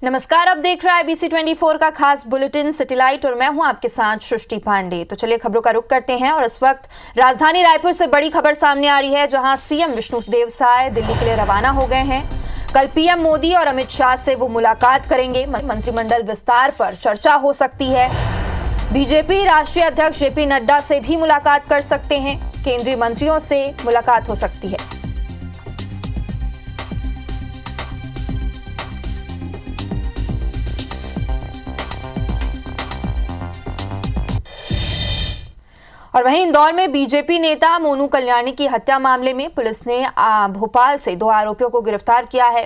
नमस्कार, आप देख रहे हैं ABC 24 का खास बुलेटिन सिटीलाइट और मैं हूं आपके साथ सृष्टि पांडे। तो चलिए खबरों का रुख करते हैं और इस वक्त राजधानी रायपुर से बड़ी खबर सामने आ रही है, जहां सीएम विष्णुदेव साय दिल्ली के लिए रवाना हो गए हैं। कल पीएम मोदी और अमित शाह से वो मुलाकात करेंगे। मंत्रिमंडल विस्तार पर चर्चा हो सकती है। बीजेपी राष्ट्रीय अध्यक्ष JP नड्डा से भी मुलाकात कर सकते हैं। केंद्रीय मंत्रियों से मुलाकात हो सकती है। और वहीं इंदौर में बीजेपी नेता मोनू कल्याणी की हत्या मामले में पुलिस ने भोपाल से 2 आरोपियों को गिरफ्तार किया है।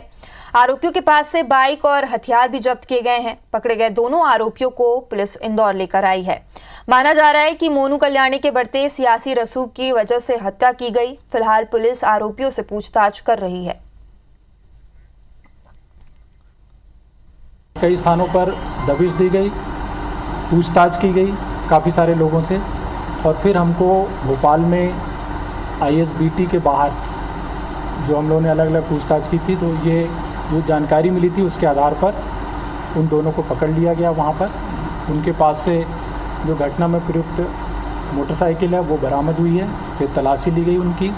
आरोपियों के पास से बाइक और हथियार भी जब्त किए गए हैं। पकड़े गए दोनों आरोपियों को पुलिस इंदौर लेकर आई है। माना जा रहा है कि मोनू कल्याणी के बढ़ते सियासी रसूख की वजह से हत्या की गई। फिलहाल पुलिस आरोपियों से पूछताछ कर रही है। कई स्थानों पर दबिश दी गई, पूछताछ की गई काफ़ी सारे लोगों से, और फिर हमको भोपाल में ISBT के बाहर जो हम लोगों ने अलग अलग पूछताछ की थी, तो ये जो जानकारी मिली थी उसके आधार पर उन दोनों को पकड़ लिया गया। वहाँ पर उनके पास से जो घटना में प्रयुक्त मोटरसाइकिल है वो बरामद हुई है। फिर तलाशी ली गई उनकी,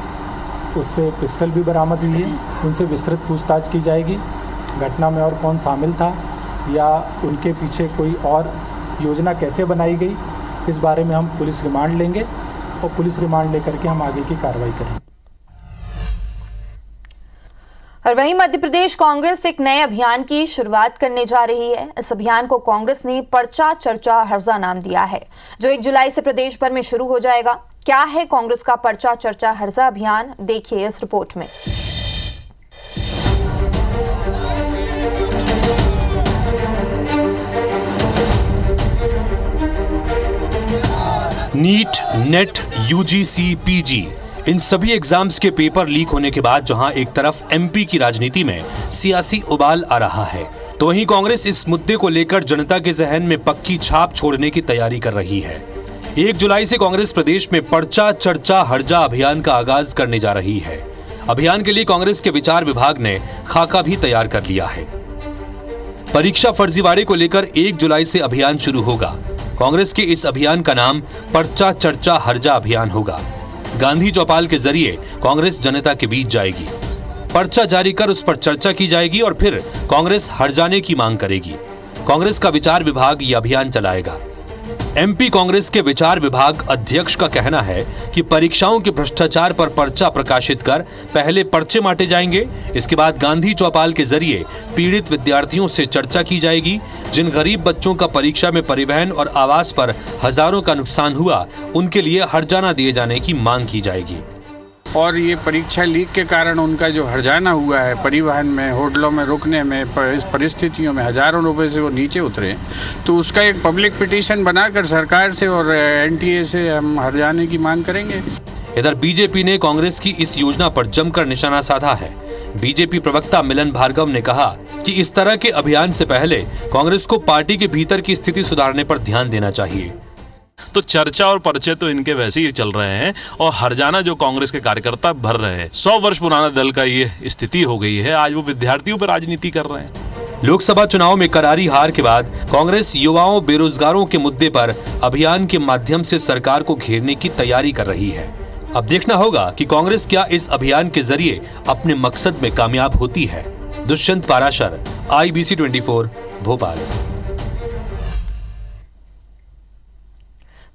उससे पिस्टल भी बरामद हुई है। उनसे विस्तृत पूछताछ की जाएगी। घटना में और कौन शामिल था या उनके पीछे कोई और योजना कैसे बनाई गई, इस बारे में हम पुलिस रिमांड लेंगे और पुलिस रिमांड लेकर के हम आगे की कार्रवाई करेंगे। और वहीं मध्य प्रदेश कांग्रेस एक नए अभियान की शुरुआत करने जा रही है। इस अभियान को कांग्रेस ने पर्चा चर्चा हर्जा नाम दिया है, जो 1 जुलाई से प्रदेश भर में शुरू हो जाएगा। क्या है कांग्रेस का पर्चा चर्चा हर्जा अभियान, देखिए इस रिपोर्ट में। नीट, नेट, UGC, PG इन सभी एग्जाम्स के पेपर लीक होने के बाद जहां एक तरफ MP की राजनीति में सियासी उबाल आ रहा है, तो वहीं कांग्रेस इस मुद्दे को लेकर जनता के जहन में पक्की छाप छोड़ने की तैयारी कर रही है। 1 जुलाई से कांग्रेस प्रदेश में पर्चा चर्चा हर्जा अभियान का आगाज करने जा रही है। अभियान के लिए कांग्रेस के विचार विभाग ने खाका भी तैयार कर लिया है। परीक्षा फर्जीवाड़े को लेकर 1 जुलाई से अभियान शुरू होगा। कांग्रेस के इस अभियान का नाम पर्चा चर्चा हर्जा अभियान होगा। गांधी चौपाल के जरिए कांग्रेस जनता के बीच जाएगी। पर्चा जारी कर उस पर चर्चा की जाएगी और फिर कांग्रेस हर्जाने की मांग करेगी। कांग्रेस का विचार विभाग ये अभियान चलाएगा। MP कांग्रेस के विचार विभाग अध्यक्ष का कहना है कि परीक्षाओं के भ्रष्टाचार पर पर्चा प्रकाशित कर पहले पर्चे बांटे जाएंगे। इसके बाद गांधी चौपाल के जरिए पीड़ित विद्यार्थियों से चर्चा की जाएगी। जिन गरीब बच्चों का परीक्षा में परिवहन और आवास पर हजारों का नुकसान हुआ, उनके लिए हर्जाना दिए जाने की मांग की जाएगी। और ये परीक्षा लीक के कारण उनका जो हर्जाना हुआ है परिवहन में, होटलों में रुकने में, इस परिस्थितियों में हजारों रुपए से वो नीचे उतरे, तो उसका एक पब्लिक पिटीशन बनाकर सरकार से और NTA से हम हर्जाने की मांग करेंगे। इधर बीजेपी ने कांग्रेस की इस योजना पर जमकर निशाना साधा है। बीजेपी प्रवक्ता मिलन भार्गव ने कहा कि इस तरह के अभियान से पहले कांग्रेस को पार्टी के भीतर की स्थिति सुधारने पर ध्यान देना चाहिए। तो चर्चा और पर्चे तो इनके वैसे ही चल रहे हैं और हर्जाना जो कांग्रेस के कार्यकर्ता भर रहे हैं, 100 वर्ष पुराना दल का ये स्थिति हो गई है। आज वो विद्यार्थियों पर राजनीति कर रहे हैं। लोकसभा चुनाव में करारी हार के बाद कांग्रेस युवाओं बेरोजगारों के मुद्दे पर अभियान के माध्यम से सरकार को घेरने की तैयारी कर रही है। अब देखना होगा कि कांग्रेस क्या इस अभियान के जरिए अपने मकसद में कामयाब होती है। दुष्यंत पाराशर, IBC 24 भोपाल।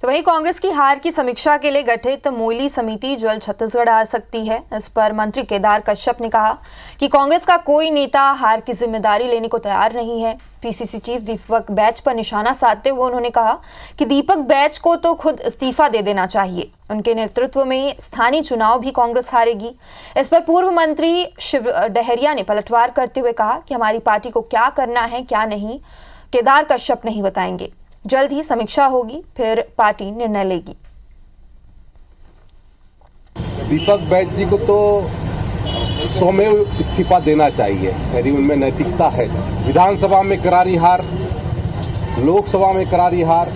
तो वहीं कांग्रेस की हार की समीक्षा के लिए गठित मोइली समिति जल्द छत्तीसगढ़ आ सकती है। इस पर मंत्री केदार कश्यप ने कहा कि कांग्रेस का कोई नेता हार की जिम्मेदारी लेने को तैयार नहीं है। PCC चीफ दीपक बैच पर निशाना साधते हुए उन्होंने कहा कि दीपक बैच को तो खुद इस्तीफा दे देना चाहिए। उनके नेतृत्व में स्थानीय चुनाव भी कांग्रेस हारेगी। इस पर पूर्व मंत्री शिव डहरिया ने पलटवार करते हुए कहा कि हमारी पार्टी को क्या करना है क्या नहीं, केदार कश्यप नहीं बताएंगे। जल्द ही समीक्षा होगी, फिर पार्टी निर्णय लेगी। दीपक बैच जी को तो स्वमेव इस्तीफा देना चाहिए, यदि उनमें नैतिकता है। विधानसभा में करारी हार, लोकसभा में करारी हार,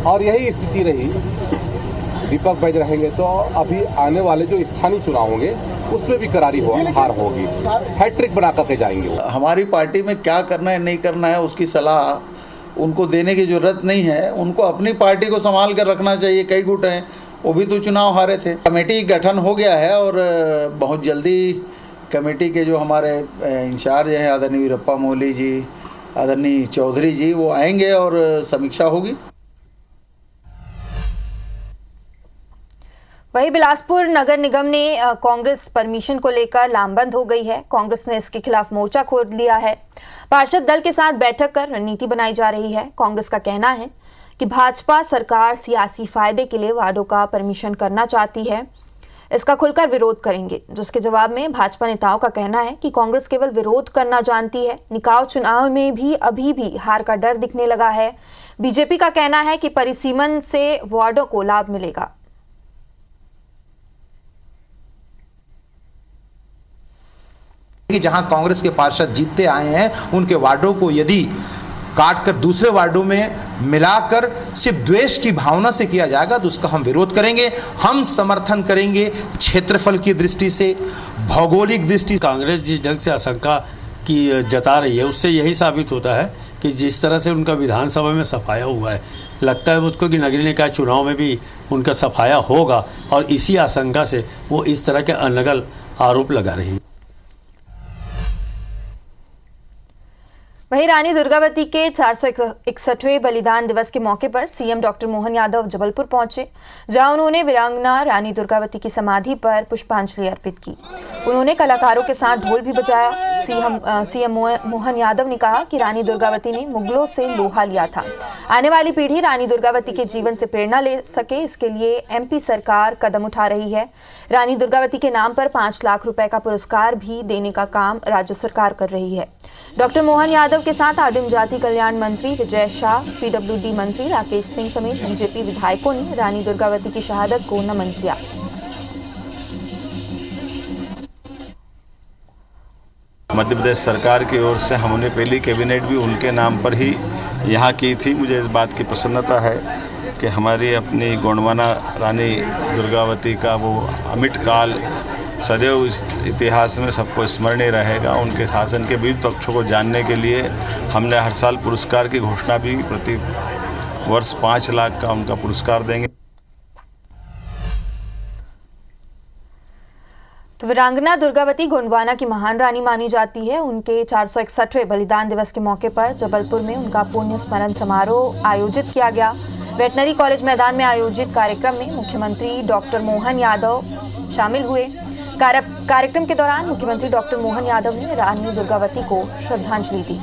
और यही स्थिति रही। दीपक बैच रहेंगे तो अभी आने वाले जो स्थानीय चुनाव होंगे उस पर भी करारी हार होगी। हैट्रिक बना करके जाएंगे। हमारी पार्टी में क्या करना है नहीं करना है उसकी सलाह उनको देने की ज़रूरत नहीं है। उनको अपनी पार्टी को संभाल कर रखना चाहिए। कई गुट हैं, वो भी तो चुनाव हारे थे। कमेटी गठन हो गया है और बहुत जल्दी कमेटी के जो हमारे इंचार्ज हैं आदरणीय वीरप्पा मोइली जी, आदरणीय चौधरी जी, वो आएंगे और समीक्षा होगी। वहीं बिलासपुर नगर निगम ने कांग्रेस परमिशन को लेकर लामबंद हो गई है। कांग्रेस ने इसके खिलाफ मोर्चा खोल लिया है। पार्षद दल के साथ बैठक कर रणनीति बनाई जा रही है। कांग्रेस का कहना है कि भाजपा सरकार सियासी फायदे के लिए वार्डों का परमिशन करना चाहती है, इसका खुलकर विरोध करेंगे। जिसके जवाब में भाजपा नेताओं का कहना है कि कांग्रेस केवल विरोध करना जानती है। निकाय चुनाव में भी अभी भी हार का डर दिखने लगा है। बीजेपी का कहना है कि परिसीमन से वार्डों को लाभ मिलेगा। कि जहां कांग्रेस के पार्षद जीतते आए हैं उनके वार्डों को यदि काट कर दूसरे वार्डों में मिलाकर सिर्फ द्वेष की भावना से किया जाएगा तो उसका हम विरोध करेंगे। हम समर्थन करेंगे क्षेत्रफल की दृष्टि से, भौगोलिक दृष्टि। कांग्रेस जिस ढंग से आशंका की जता रही है उससे यही साबित होता है कि जिस तरह से उनका विधानसभा में सफाया हुआ है, लगता है मुझको कि नगरीय निकाय चुनाव में भी उनका सफाया होगा और इसी आशंका से वो इस तरह के अनर्गल आरोप लगा रही है। वहीं रानी दुर्गावती के 461वें बलिदान दिवस के मौके पर सीएम डॉक्टर मोहन यादव जबलपुर पहुंचे, जहां उन्होंने वीरांगना रानी दुर्गावती की समाधि पर पुष्पांजलि अर्पित की। उन्होंने कलाकारों के साथ ढोल भी बजाया। सीएम मोहन यादव ने कहा कि रानी दुर्गावती ने मुगलों से लोहा लिया था। आने वाली पीढ़ी रानी दुर्गावती के जीवन से प्रेरणा ले सके, इसके लिए एमपी सरकार कदम उठा रही है। रानी दुर्गावती के नाम पर 5 लाख रुपए का पुरस्कार भी देने का काम राज्य सरकार कर रही है। डॉक्टर मोहन यादव के साथ आदिम जाति कल्याण मंत्री विजय शाह, पीडब्ल्यूडी मंत्री राकेश सिंह समेत बीजेपी विधायकों ने रानी दुर्गावती की शहादत को नमन किया। मध्य प्रदेश सरकार की ओर से हमने पहली कैबिनेट भी उनके नाम पर ही यहाँ की थी। मुझे इस बात की प्रसन्नता है कि हमारी अपनी गोंडवाना रानी दुर्गावती का वो अमिट काल सदैव इस इतिहास में सबको स्मरणीय रहेगा। उनके शासन के विविध पक्षों को जानने के लिए हमने हर साल पुरस्कार की घोषणा भी प्रति वर्ष 5 लाख का उनका पुरस्कार देंगे। तो वीरांगना दुर्गावती गोंडवाना की महान रानी मानी जाती है। उनके 461वें बलिदान दिवस के मौके पर जबलपुर में उनका पुण्य स्मरण समारोह आयोजित किया गया। वेटनरी कॉलेज मैदान में आयोजित कार्यक्रम में मुख्यमंत्री डॉक्टर मोहन यादव शामिल हुए। कार्यक्रम के दौरान मुख्यमंत्री डॉक्टर मोहन यादव ने रानी दुर्गावती को श्रद्धांजलि दी।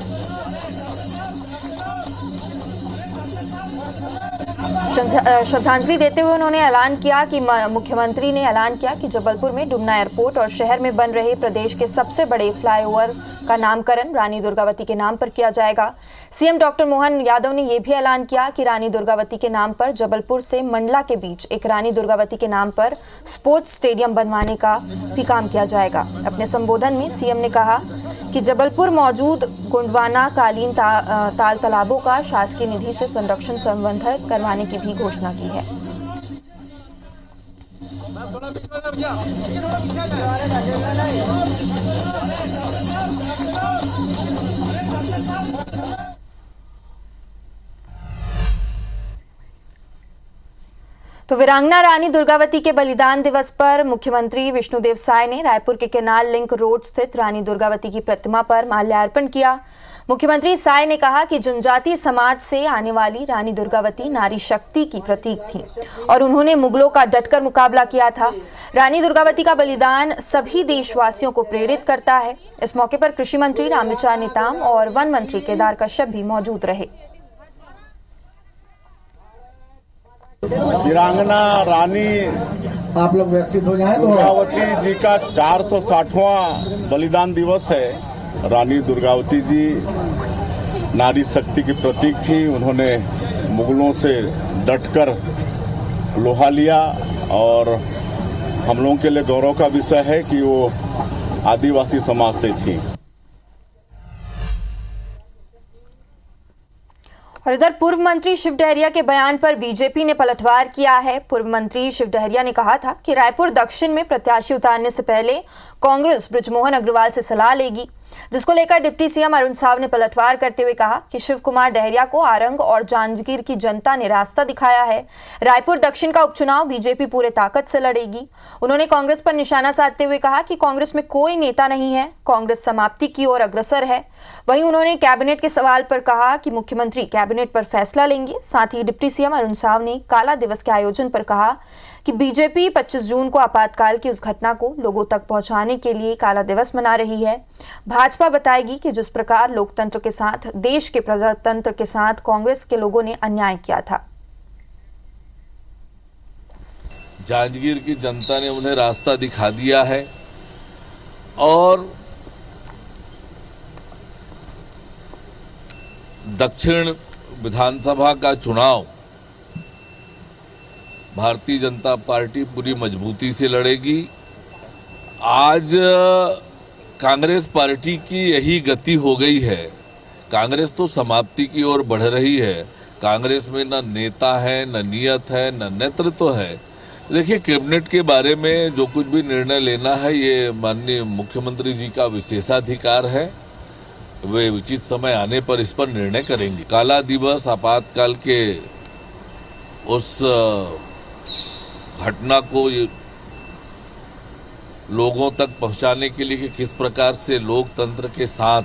श्रद्धांजलि देते हुए उन्होंने ऐलान किया कि मुख्यमंत्री ने ऐलान किया कि जबलपुर में डुमना एयरपोर्ट और शहर में बन रहे प्रदेश के सबसे बड़े फ्लाईओवर का नामकरण रानी दुर्गावती के नाम पर किया जाएगा। सीएम डॉक्टर मोहन यादव ने यह भी ऐलान किया कि रानी दुर्गावती के नाम पर जबलपुर से मंडला के बीच एक रानी दुर्गावती के नाम पर स्पोर्ट्स स्टेडियम बनवाने का भी काम किया जाएगा। अपने संबोधन में सीएम ने कहा कि जबलपुर मौजूद गोंडवाना कालीन ताल तालाबों का शासकीय निधि से संरक्षण संवर्धन करवाने की भी घोषणा की है। तो वीरांगना रानी दुर्गावती के बलिदान दिवस पर मुख्यमंत्री विष्णुदेव साय ने रायपुर के केनाल लिंक रोड स्थित रानी दुर्गावती की प्रतिमा पर माल्यार्पण किया। मुख्यमंत्री साय ने कहा कि जनजातीय समाज से आने वाली रानी दुर्गावती नारी शक्ति की प्रतीक थी और उन्होंने मुगलों का डटकर मुकाबला किया था। रानी दुर्गावती का बलिदान सभी देशवासियों को प्रेरित करता है। इस मौके पर कृषि मंत्री रामविचार नेताम और वन मंत्री केदार कश्यप भी मौजूद रहे। वीरांगना रानी आप लोग व्यवस्थित हो जाए। दुर्गावती जी का 460वां बलिदान दिवस है। रानी दुर्गावती जी नारी शक्ति की प्रतीक थी। उन्होंने मुगलों से डटकर लोहा लिया और हम लोगों के लिए गौरव का विषय है कि वो आदिवासी समाज से थी। और इधर पूर्व मंत्री शिव डहरिया के बयान पर बीजेपी ने पलटवार किया है। पूर्व मंत्री शिव डहरिया ने कहा था कि रायपुर दक्षिण में प्रत्याशी उतारने से पहले कांग्रेस बृजमोहन अग्रवाल से सलाह लेगी, जिसको लेकर डिप्टी सीएम अरुण साव ने पलटवार करते हुए कहा कि शिव कुमार डहरिया को आरंग और जांजगीर की जनता ने रास्ता दिखाया है। रायपुर दक्षिण का उपचुनाव बीजेपी पूरे ताकत से लड़ेगी। उन्होंने कांग्रेस पर निशाना साधते हुए कहा कि कांग्रेस में कोई नेता नहीं है, कांग्रेस समाप्ति की ओर अग्रसर है। वहीं उन्होंने कैबिनेट के सवाल पर कहा कि मुख्यमंत्री कैबिनेट पर फैसला लेंगे। साथ ही डिप्टी सीएम अरुण साव ने काला दिवस के आयोजन पर कहा कि बीजेपी 25 जून को आपातकाल की उस घटना को लोगों तक पहुंचाने के लिए काला दिवस मना रही है। भाजपा बताएगी कि जिस प्रकार लोकतंत्र के साथ, देश के प्रजातंत्र के साथ कांग्रेस के लोगों ने अन्याय किया था। जांजगीर की जनता ने उन्हें रास्ता दिखा दिया है और दक्षिण विधानसभा का चुनाव भारतीय जनता पार्टी पूरी मजबूती से लड़ेगी। आज कांग्रेस पार्टी की यही गति हो गई है। कांग्रेस तो समाप्ति की ओर बढ़ रही है। कांग्रेस में न नेता है, न नियत है, न नेतृत्व है। देखिए, कैबिनेट के बारे में जो कुछ भी निर्णय लेना है, ये माननीय मुख्यमंत्री जी का विशेषाधिकार है। वे उचित समय आने पर इस पर निर्णय करेंगे। काला दिवस आपातकाल के उस घटना को लोगों तक पहुंचाने के लिए कि किस प्रकार से लोकतंत्र के साथ,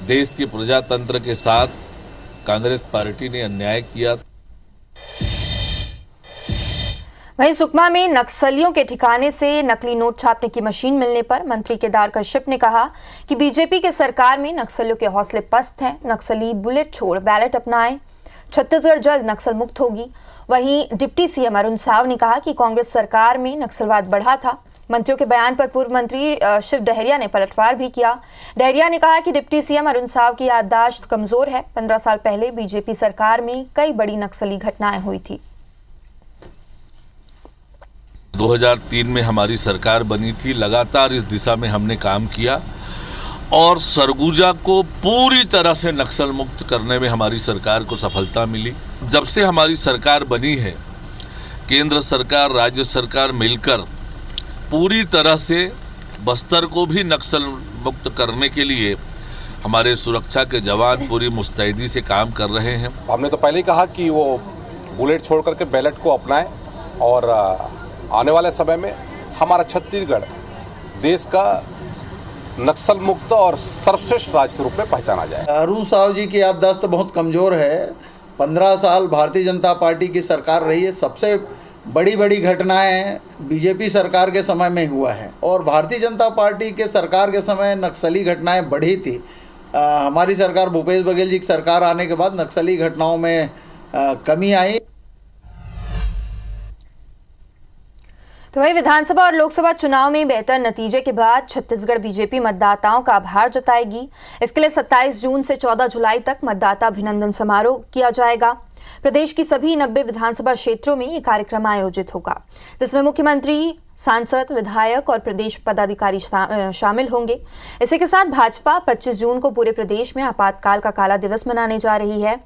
देश के प्रजातंत्र के साथ कांग्रेस पार्टी ने अन्याय किया। वहीं सुकमा में नक्सलियों के ठिकाने से नकली नोट छापने की मशीन मिलने पर मंत्री केदार कश्यप ने कहा कि बीजेपी के सरकार में नक्सलियों के हौसले पस्त हैं। नक्सली बुलेट छोड़ बैलेट अपनाएं, छत्तीसगढ़ जल्द नक्सल मुक्त होगी। वहीं डिप्टी सीएम अरुण साव ने कहा कि कांग्रेस सरकार में नक्सलवाद बढ़ा था। मंत्रियों के बयान पर पूर्व मंत्री शिव डहरिया ने पलटवार भी किया। डहरिया ने कहा कि डिप्टी सीएम अरुण साव की याददाश्त कमजोर है। 15 साल पहले बीजेपी सरकार में कई बड़ी नक्सली घटनाएं हुई थी। 2003 में हमारी सरकार बनी थी। लगातार इस दिशा में हमने काम किया और सरगुजा को पूरी तरह से नक्सल मुक्त करने में हमारी सरकार को सफलता मिली। जब से हमारी सरकार बनी है, केंद्र सरकार, राज्य सरकार मिलकर पूरी तरह से बस्तर को भी नक्सल मुक्त करने के लिए हमारे सुरक्षा के जवान पूरी मुस्तैदी से काम कर रहे हैं। हमने तो पहले ही कहा कि वो बुलेट छोड़ करके बैलेट को अपनाएं और आने वाले समय में हमारा छत्तीसगढ़ देश का नक्सल मुक्त और सर्वश्रेष्ठ राज्य के रूप में पहचाना जाए। अरुण साव जी की याददाश्त बहुत कमज़ोर है। 15 साल भारतीय जनता पार्टी की सरकार रही है। सबसे बड़ी घटनाएं बीजेपी सरकार के समय में हुआ है और भारतीय जनता पार्टी के सरकार के समय नक्सली घटनाएं बढ़ी थी। हमारी सरकार, भूपेश बघेल जी की सरकार आने के बाद नक्सली घटनाओं में कमी आई। तो वही विधानसभा और लोकसभा चुनाव में बेहतर नतीजे के बाद छत्तीसगढ़ बीजेपी मतदाताओं का आभार जताएगी। इसके लिए 27 जून से 14 जुलाई तक मतदाता अभिनंदन समारोह किया जाएगा। प्रदेश की सभी 90 विधानसभा क्षेत्रों में ये कार्यक्रम आयोजित होगा, जिसमें मुख्यमंत्री, सांसद, विधायक और प्रदेश पदाधिकारी शामिल होंगे। इसी के साथ भाजपा 25 जून को पूरे प्रदेश में आपातकाल का काला दिवस मनाने जा रही है।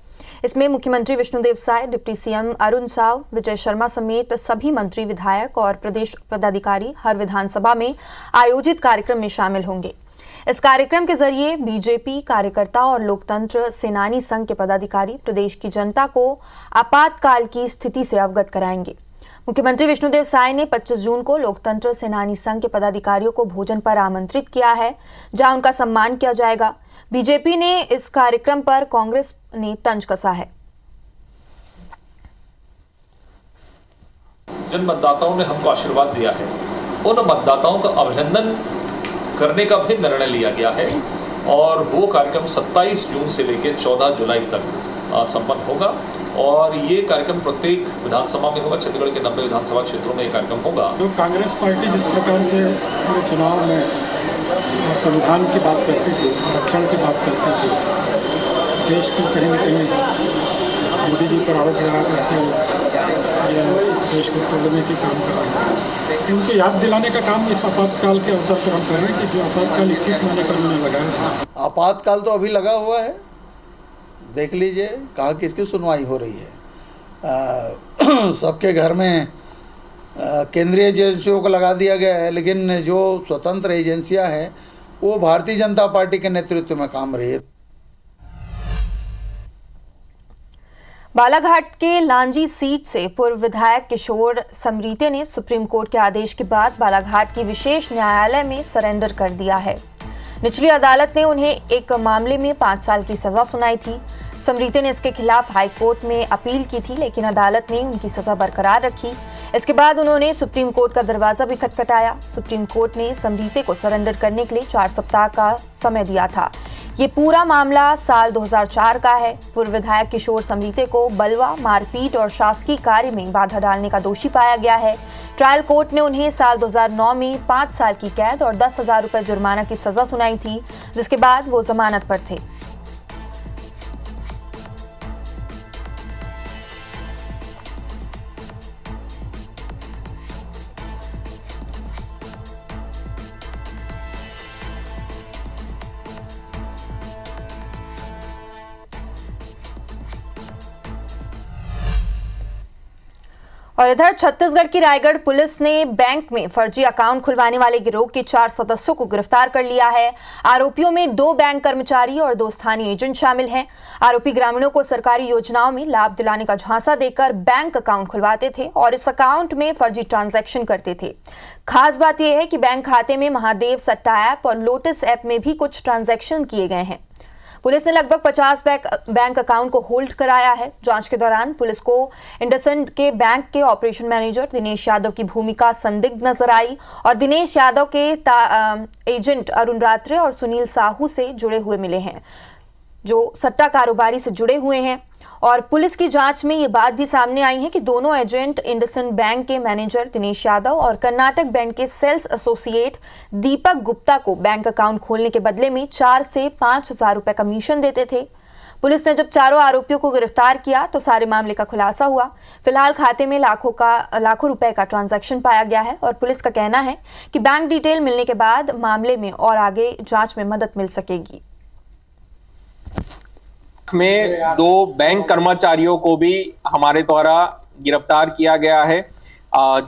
इसमें मुख्यमंत्री विष्णुदेव साय, डिप्टी सीएम अरुण साव, विजय शर्मा समेत सभी मंत्री, विधायक और प्रदेश पदाधिकारी हर विधानसभा में आयोजित कार्यक्रम में शामिल होंगे। इस कार्यक्रम के जरिए बीजेपी कार्यकर्ता और लोकतंत्र सेनानी संघ के पदाधिकारी प्रदेश की जनता को आपातकाल की स्थिति से अवगत कराएंगे। मुख्यमंत्री विष्णुदेव साय ने 25 जून को लोकतंत्र सेनानी संघ के पदाधिकारियों को भोजन पर आमंत्रित किया है, जहां उनका सम्मान किया जाएगा। बीजेपी ने इस कार्यक्रम पर कांग्रेस ने तंज कसा है। जिन मतदाताओं ने हमको आशीर्वाद दिया है, उन मतदाताओं का अभिनंदन करने का भी निर्णय लिया गया है और वो कार्यक्रम 27 जून से लेकर 14 जुलाई तक संपन्न होगा और ये कार्यक्रम प्रत्येक विधानसभा में होगा। छत्तीसगढ़ के 90 विधानसभा क्षेत्रों में ये कार्यक्रम होगा। जो कांग्रेस पार्टी जिस प्रकार से चुनाव में संविधान की बात करती थी, आरक्षण की बात करती थी, देश को कहीं न कहीं मोदी जी पर आरोप लगा करके देश को तोड़ने के काम कर रहे हैं, उनको याद दिलाने का काम इस आपातकाल के अवसर पर हम कर रहे हैं कि जो आपातकाल 21 महीने पर उन्होंने लगाया था। आपातकाल तो अभी लगा हुआ है। देख लीजिए कहाँ किसकी सुनवाई हो रही है। सबके घर में केंद्रीय एजेंसियों को लगा दिया गया है, लेकिन जो स्वतंत्र एजेंसियां हैं वो भारतीय जनता पार्टी के नेतृत्व में काम रही है। बालाघाट के लांजी सीट से पूर्व विधायक किशोर समरीते ने सुप्रीम कोर्ट के आदेश के बाद बालाघाट की विशेष न्यायालय में सरेंडर कर दिया है। निचली अदालत ने उन्हें एक मामले में 5 साल की सजा सुनाई थी। समरीते ने इसके खिलाफ हाई कोर्ट में अपील की थी, लेकिन अदालत ने उनकी सजा बरकरार रखी। इसके बाद उन्होंने सुप्रीम कोर्ट का दरवाजा भी खटखटाया। सुप्रीम कोर्ट ने समरीते को सरेंडर करने के लिए 4 सप्ताह का समय दिया था। ये पूरा मामला साल 2004 का है। पूर्व विधायक किशोर समरीते को बलवा, मारपीट और शासकीय कार्य में बाधा डालने का दोषी पाया गया है। ट्रायल कोर्ट ने उन्हें साल 2009 में 5 साल की कैद और 10,000 रुपए जुर्माना की सजा सुनाई थी, जिसके बाद वो जमानत पर थे। और इधर छत्तीसगढ़ की रायगढ़ पुलिस ने बैंक में फर्जी अकाउंट खुलवाने वाले गिरोह के 4 सदस्यों को गिरफ्तार कर लिया है। आरोपियों में 2 बैंक कर्मचारी और 2 स्थानीय एजेंट शामिल हैं। आरोपी ग्रामीणों को सरकारी योजनाओं में लाभ दिलाने का झांसा देकर बैंक अकाउंट खुलवाते थे और इस अकाउंट में फर्जी ट्रांजैक्शन करते थे। खास बात यह है कि बैंक खाते में महादेव सट्टा ऐप और लोटस ऐप में भी कुछ ट्रांजैक्शन किए गए हैं। पुलिस ने लगभग 50 बैंक अकाउंट को होल्ड कराया है। जांच के दौरान पुलिस को इंडसइंड के बैंक के ऑपरेशन मैनेजर दिनेश यादव की भूमिका संदिग्ध नजर आई और दिनेश यादव के एजेंट अरुण रात्रे और सुनील साहू से जुड़े हुए मिले हैं, जो सट्टा कारोबारी से जुड़े हुए हैं। और पुलिस की जांच में ये बात भी सामने आई है कि दोनों एजेंट इंडसइंड बैंक के मैनेजर दिनेश यादव और कर्नाटक बैंक के सेल्स एसोसिएट दीपक गुप्ता को बैंक अकाउंट खोलने के बदले में 4 से 5,000 रुपए कमीशन देते थे। पुलिस ने जब चारों आरोपियों को गिरफ्तार किया तो सारे मामले का खुलासा हुआ। फिलहाल खाते में लाखों रुपए का ट्रांजैक्शन पाया गया है और पुलिस का कहना है कि बैंक डिटेल मिलने के बाद मामले में और आगे जांच में मदद मिल सकेगी। में 2 बैंक कर्मचारियों को भी हमारे द्वारा गिरफ्तार किया गया है,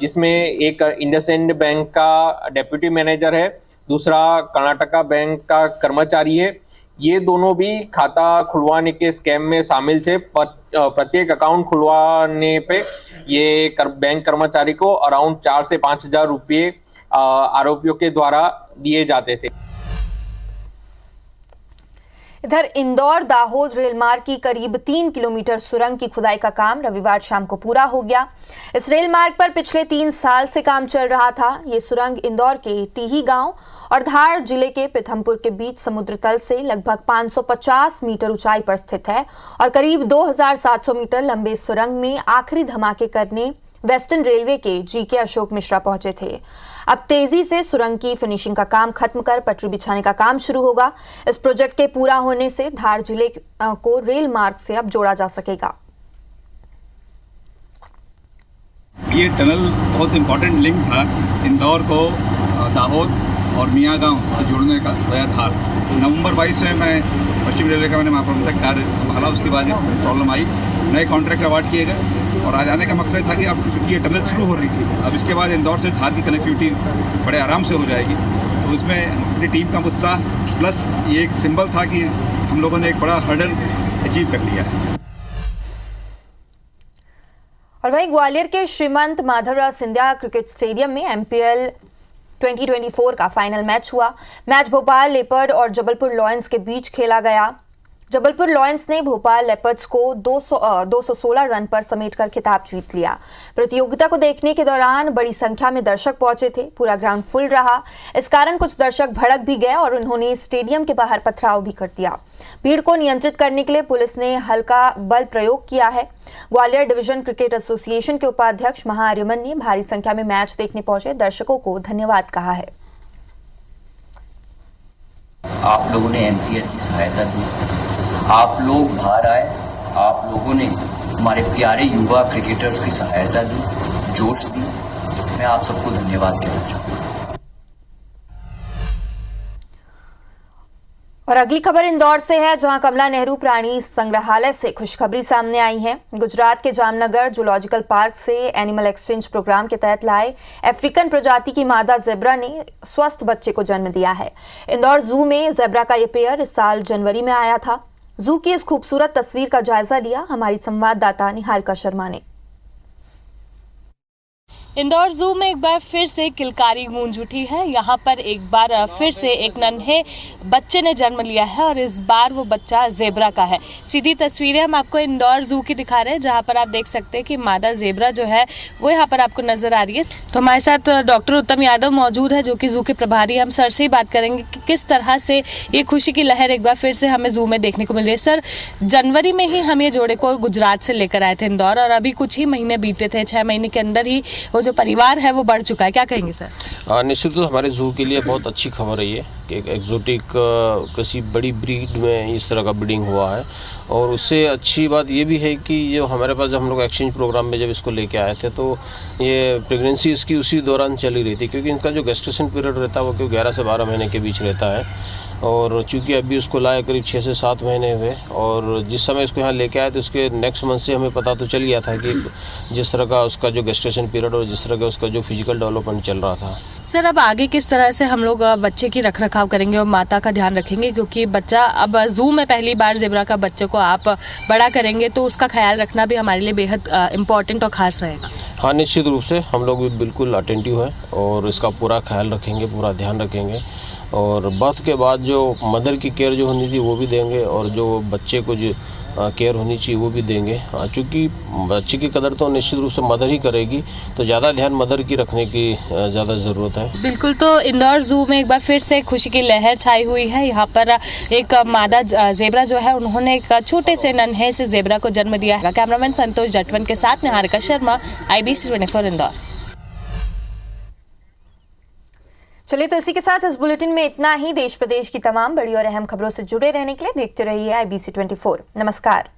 जिसमें एक इंडसइंड बैंक का डेप्यूटी मैनेजर है, दूसरा कर्नाटका बैंक का कर्मचारी है। ये दोनों भी खाता खुलवाने के स्कैम में शामिल थे। प्रत्येक अकाउंट खुलवाने पे ये बैंक कर्मचारी को अराउंड 4 से 5,000 रुपये आरोपियों के द्वारा दिए जाते थे। इधर इंदौर दाहोद रेल मार्ग की करीब 3 किलोमीटर सुरंग की खुदाई का काम रविवार शाम को पूरा हो गया। इस रेल मार्ग पर पिछले 3 साल से काम चल रहा था। ये सुरंग इंदौर के टीही गांव और धार जिले के पिथमपुर के बीच समुद्र तल से लगभग 550 मीटर ऊंचाई पर स्थित है और करीब 2,700 मीटर लंबे सुरंग में आखिरी धमाके करने वेस्टर्न रेलवे के जीके अशोक मिश्रा पहुंचे थे। अब तेजी से सुरंग की फिनिशिंग का काम खत्म कर पटरी बिछाने का काम शुरू होगा। इस प्रोजेक्ट के पूरा होने से धार जिले को रेल मार्ग से अब जोड़ा जा सकेगा। ये टनल बहुत इम्पोर्टेंट लिंक था इंदौर को दाहोद और मियाँ गाँव से जोड़ने का वया धार। नवंबर 22 में मैं पश्चिम रेलवे का मैंने महाप्रबंधक कार्य संभाला। उसके बाद प्रॉब्लम आई, नए कॉन्ट्रैक्ट अवार्ड किए गए और आज आने का मकसद था कि अब क्योंकि ये टनल शुरू हो रही थी, अब इसके बाद इंदौर से धार की कनेक्टिविटी बड़े आराम से हो जाएगी। तो इसमें अपनी टीम का उत्साह प्लस ये एक सिंबल था कि हम लोगों ने एक बड़ा हर्डल अचीव कर लिया है। और वहीं ग्वालियर के श्रीमंत माधवराव सिंधिया क्रिकेट स्टेडियम में MPL 2024 का फाइनल मैच हुआ। मैच भोपाल लेपर्ड और जबलपुर लॉयंस के बीच खेला गया। जबलपुर लॉयंस ने भोपाल लेपर्ड्स को 216 रन पर समेटकर खिताब जीत लिया। प्रतियोगिता को देखने के दौरान बड़ी संख्या में दर्शक पहुंचे थे। पूरा ग्राउंड फुल रहा। इस कारण कुछ दर्शक भड़क भी गए और उन्होंने स्टेडियम के बाहर पथराव भी कर दिया। भीड़ को नियंत्रित करने के लिए पुलिस ने हल्का बल प्रयोग किया है। ग्वालियर डिवीजन क्रिकेट एसोसिएशन के उपाध्यक्ष महाआर्यमन ने भारी संख्या में मैच देखने पहुंचे दर्शकों को धन्यवाद कहा है। आप लोगों ने MPL की सहायता दी, आप लोग बाहर आए, आप लोगों ने हमारे प्यारे युवा क्रिकेटर्स की सहायता दी, जोश दी। मैं आप सबको धन्यवाद कहना चाहूँगा। और अगली खबर इंदौर से है, जहां कमला नेहरू प्राणी संग्रहालय से खुशखबरी सामने आई है। गुजरात के जामनगर जूलॉजिकल पार्क से एनिमल एक्सचेंज प्रोग्राम के तहत लाए अफ्रीकन प्रजाति की मादा जेब्रा ने स्वस्थ बच्चे को जन्म दिया है। इंदौर जू में जेब्रा का यह पेयर इस साल जनवरी में आया था। जू की इस खूबसूरत तस्वीर का जायजा लिया हमारी संवाददाता निहारिका शर्मा ने। इंदौर जू में एक बार फिर से किलकारी गूंज उठी है। यहाँ पर एक बार फिर से एक नन्हे बच्चे ने जन्म लिया है और इस बार वो बच्चा जेब्रा का है। सीधी तस्वीरें हम आपको इंदौर जू की दिखा रहे हैं, जहाँ पर आप देख सकते हैं कि मादा जेब्रा जो है वो यहाँ पर आपको नजर आ रही है। तो हमारे साथ डॉक्टर उत्तम यादव मौजूद है, जो कि जू के प्रभारी। हम सर से ही बात करेंगे कि किस तरह से ये खुशी की लहर एक बार फिर से हमें जू में देखने को मिल रही है। सर, जनवरी में ही हम ये जोड़े को गुजरात से लेकर आए थे इंदौर, और अभी कुछ ही महीने बीते थे, 6 महीने के अंदर ही वो जो परिवार है वो बढ़ चुका है। क्या कहेंगे सर? निश्चित रूप से हमारे जू के लिए बहुत अच्छी खबर है ये कि एक एक्जोटिक किसी बड़ी ब्रीड में इस तरह का ब्रीडिंग हुआ है। और उससे अच्छी बात ये भी है कि जो हमारे पास जब हम लोग एक्सचेंज प्रोग्राम में जब इसको लेके आए थे, तो ये प्रेगनेंसी इसकी उसी दौरान चली रही थी, क्योंकि इनका जो गेस्टेशन पीरियड रहता है वो क्योंकि 11 से 12 महीने के बीच रहता है। और चूंकि अभी उसको लाए करीब 6 से 7 महीने हुए, और जिस समय इसको यहाँ लेके आए तो उसके नेक्स्ट मंथ से हमें पता तो चल गया था कि जिस तरह का उसका जो गेस्टेशन पीरियड और जिस तरह का उसका जो फिजिकल डेवलपमेंट चल रहा था। सर, अब आगे किस तरह से हम लोग बच्चे की रख रखाव करेंगे और माता का ध्यान रखेंगे, क्योंकि बच्चा अब जू में पहली बार जेब्रा का बच्चे को आप बड़ा करेंगे तो उसका ख्याल रखना भी हमारे लिए बेहद इम्पोर्टेंट और ख़ास रहेगा। हाँ, निश्चित रूप से हम लोग भी बिल्कुल अटेंटिव है और इसका पूरा ख्याल रखेंगे, पूरा ध्यान रखेंगे। और बर्थ के बाद जो मदर की केयर जो होनी थी वो भी देंगे, और जो बच्चे को जो केयर होनी चाहिए वो भी देंगे। चूँकि बच्चे की कदर तो निश्चित रूप से मदर ही करेगी, तो ज़्यादा ध्यान मदर की रखने की ज़्यादा ज़रूरत है। बिल्कुल। तो इंदौर जू में एक बार फिर से खुशी की लहर छाई हुई है। यहाँ पर एक मादा जेब्रा जो है, उन्होंने एक छोटे से नन्हे से जेब्रा को जन्म दिया है। कैमरामैन संतोष जटवन के साथ निहारिका शर्मा, IBC 24 इंदौर। चलिए, तो इसी के साथ इस बुलेटिन में इतना ही। देश प्रदेश की तमाम बड़ी और अहम खबरों से जुड़े रहने के लिए देखते रहिए IBC 24। नमस्कार।